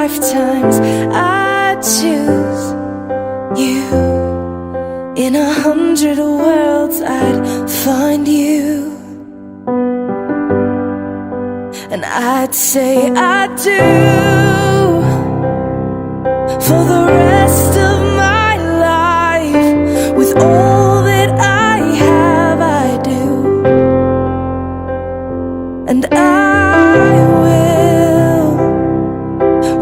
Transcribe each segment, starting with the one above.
lifetimes I'd choose you. In 100 worlds I'd find you, and I'd say I do for the rest of my life. With all that I have, I do, and I will.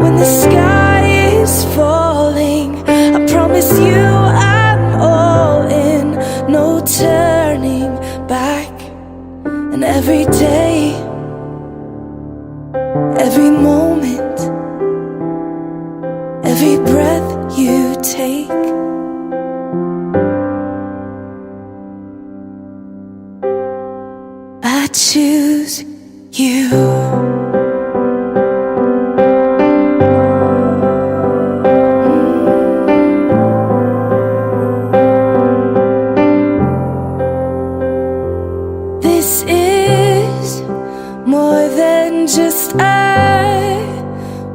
When the sky is falling, I promise you I'm all in, no turning back. And every day, every moment, every breath you take, I choose you. This is more than just a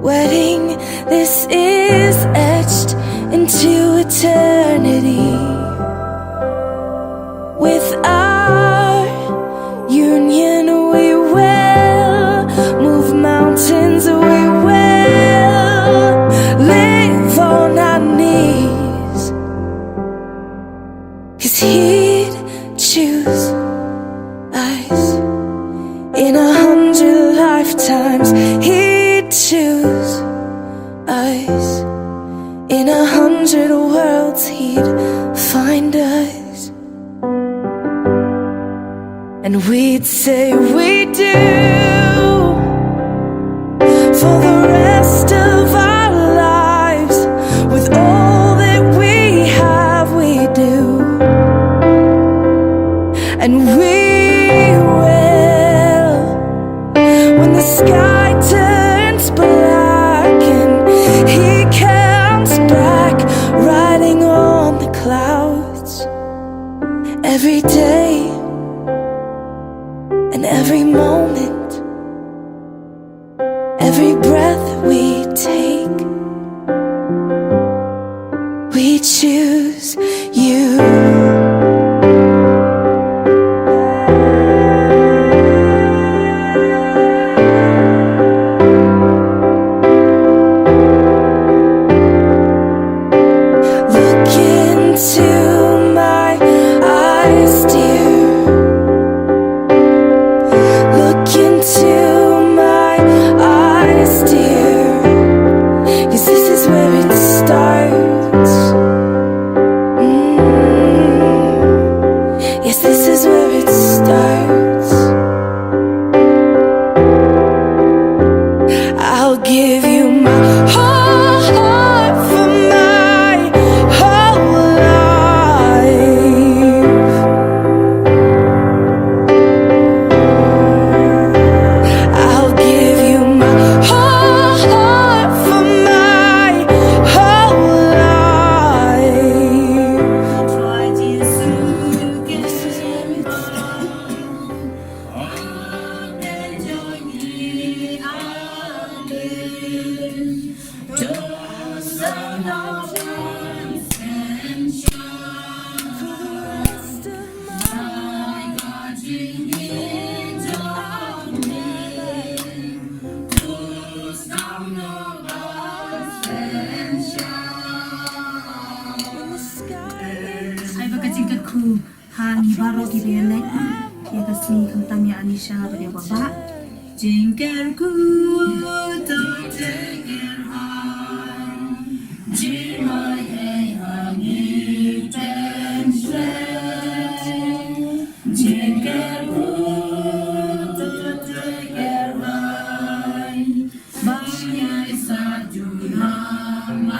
wedding. This is etched into eternity. With our union we will move mountains, we will live on our knees, 'cause he'd choose us. In 100 lifetimes he'd choose us. In 100 worlds he'd find us, and we'd say we do for the rest of our lives. With all that we have, we do, and we will. When the sky turns black and he comes back riding on the clouds, every day and every moment, every breath we take, we choose you. Look into my eyes, dear. Look into my eyes, dear. 'Cause this is where it starts. Yes, this is where it starts. I'll give you my whole heart for my whole life. I'll give you my whole heart for my whole life. This is where it Hai berkecingkat ku Hani baru di belek ya kasih kentangnya Anisha bagi bapak jingkerku terjengkel hai jimai hangi pensel jingkerku terjengkel hai banyak satu namani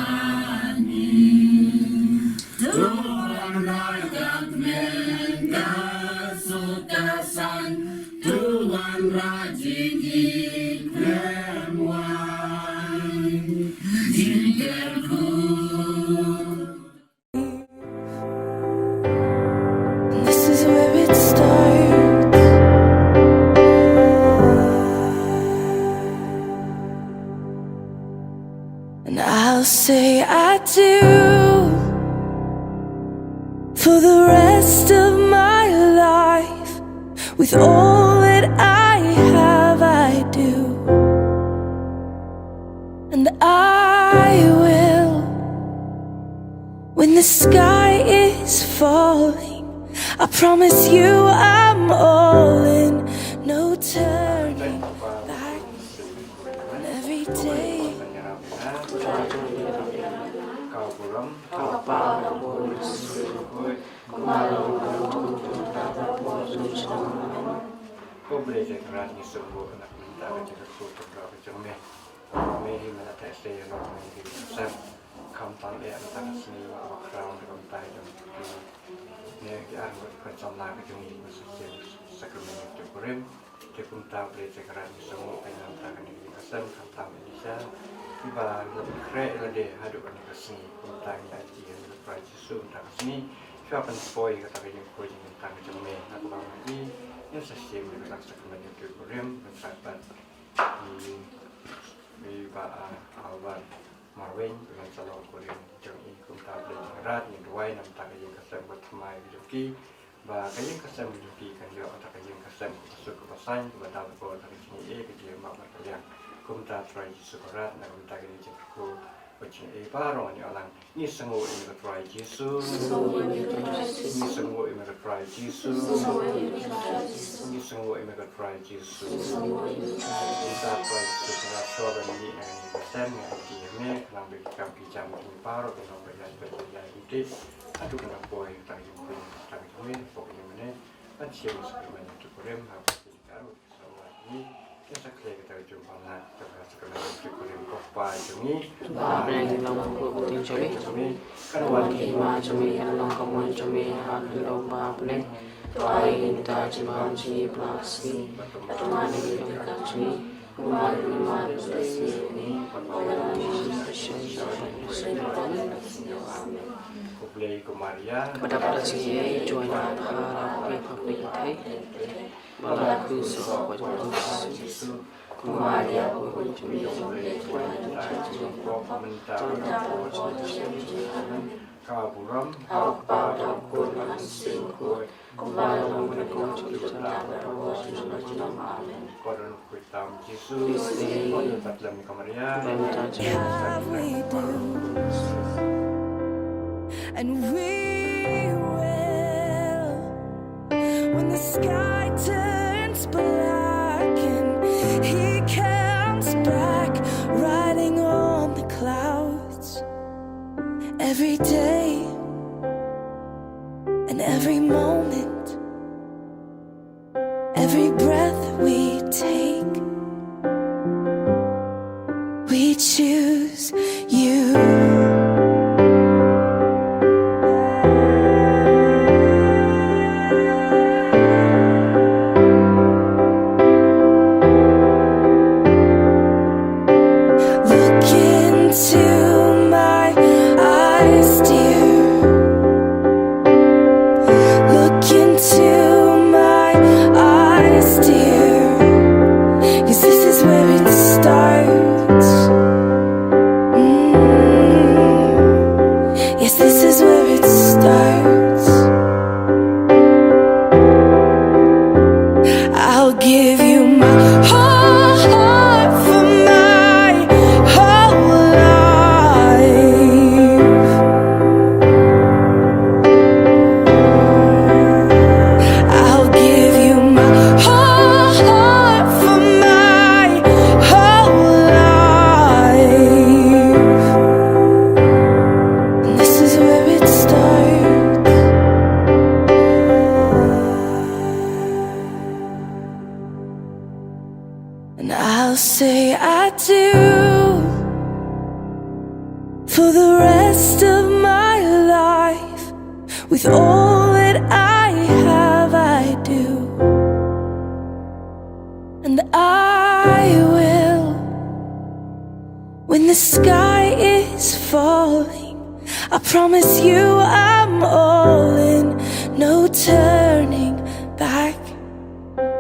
Tuhan rakyat mengasukasan Tuhan rajin iklim wine jingkerku. This is where it starts. I'll say I do. For the rest of my life, with all that I have, I do. And I will. When the sky is falling, I promise you I'm all in. No turning back. And every day kurim dipunta beli sekarang semua dengan tangan ini kasam kantam Indonesia tiba lebih keren lagi hadap ini kesini tentang aji yang berperan Yesus tentang kesini siapa pun kata yang kau ingin tentang jomeh aku bangun lagi yang sistem dengan sakramen itu kurim mencatat di Bah Albert Marweiñ dengan salah kurim jong kunta beli sekarang yang dua yang tentang yang kasam bertemai hidupi và cái những cái xem video kan yo atau cái những cái xem masuk ke pesan kepada beberapa dari sini video mak kalian kumta try sukarat na kumta gini jengku bacin baru ni orang ni semua ini ke try Yesus ni semua ini ke try Yesus ni semua ini ke try Yesus kita try sukarat soal ini yang pesan yang dia kerana berkam jam ini baru dengan belajar ini aduh kena boy tadi jumpa tadi kami pokoknya mana kan siapa sekarang itu kurim apa sih kalau soal ini kita kita jumpa nak sekarang itu kurim apa ini yang long kuting cumi kan waktu cumi yang long kamu cumi hak lomba apa Tuai kita cuma cumi plastik cuma ini yang cumi rumah ini Play của Maria kepada singi join harap pihak thấy malah ku so kwa Yesus Maria ku cumi kaburam apa aku masih ku kembali menekan cerita bahwa amin koran kuitam Yesus koran dalam Maria and we will. When the sky turns black and he comes back riding on the clouds, every day and every moment, every breath we take, we choose you. And I'll say I do. For the rest of my life, with all that I have, I do. And I will. When the sky is falling, I promise you I'm all in. No turning back.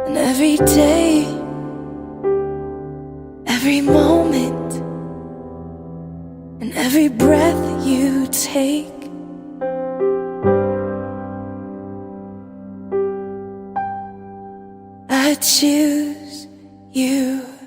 And every day, every moment, and every breath you take. I choose you.